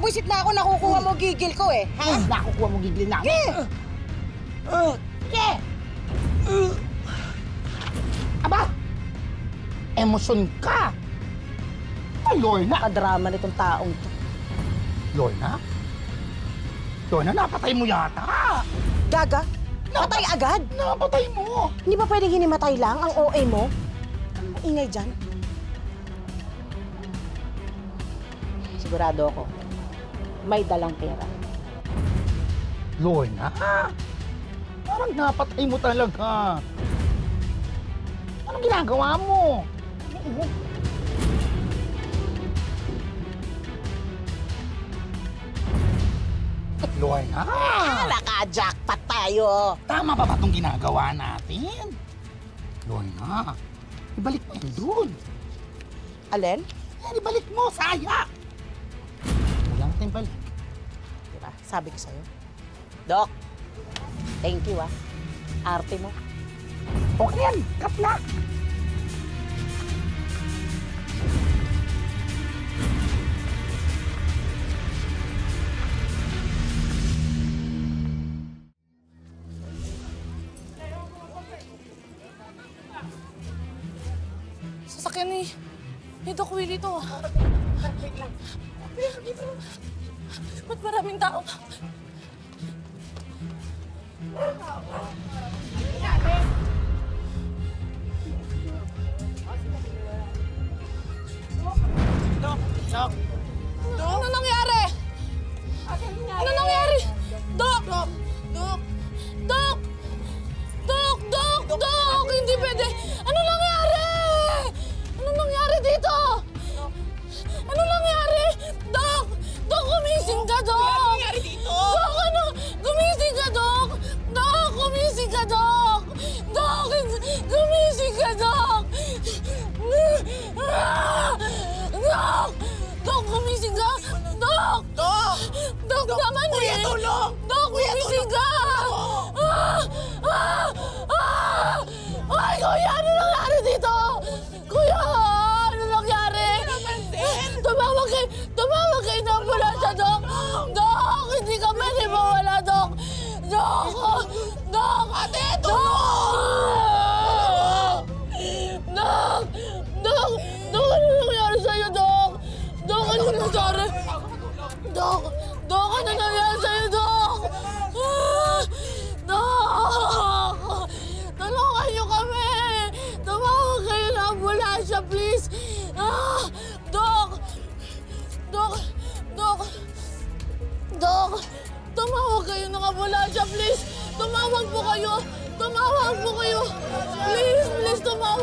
Nabubuisit na ako, nakukuha mo gigil ko eh. Ha? Nakukuha mo gigil namin. Aba! Emosyon ka! Ay, Lorna! Kadrama nitong taong to. Lorna? Lorna, napatay mo yata! Gaga? Patay agad? Napatay mo! Hindi ba pwedeng hinimatay lang ang OA mo? Maingay dyan. Sigurado ako, may dalang pera. Lorna? Parang napatay mo talaga. Anong ginagawa mo? Lorna! Naka-jackpot tayo! Tama ba itong ginagawa natin? Lorna, ibalik mo yun dun. Alin? Ibalik mo, saya! Wala natin balik. Diba? Sabi ko sa'yo. Doc, thank you Arte mo. Okay yan, cut na! Sasakyan ni Doc Willie to. Ba't maraming tao? Dok! Dok! Ano nangyari? Ano nangyari? Doc! Doc! Doc! Doc! Doc! Doc! Doc! Hindi pwede! Ano nangyari? Ano nangyari dito? Ano nangyari? Doc! Doc, gumising ka, Doc! Ano nangyari dito? Doc, ano? Gumising ka, Doc! Doc, gumising ka, Doc! Doc, gumising ka, Doc! Doc! Doc, gumising ka! Doc! Doc! Doc naman eh! Kuya, tulong! Doc, gumising ka! Ay, Kuya! Ano nangyari dito? Kuya! Ano nangyari? Tumawag kayo ng ambulansya, Doc! Doc! Hindi ka pwede mawala, Doc! Doc! Doc! Ate, tulong! Doc! Doc! Doc! Ano nangyari sa'yo, Doc? Doc, ano nangyari? Doc! Doc, ano nangyari sa'yo, Doc? Doc! Tulungan niyo kami! Tumawag kayo ng ambulansya, please! Doc! Doc! Doc! Doc! Tumawag kayo ng ambulansya, please! Tumawag po kayo! Tumawag po kayo! Please! Please, tumawag!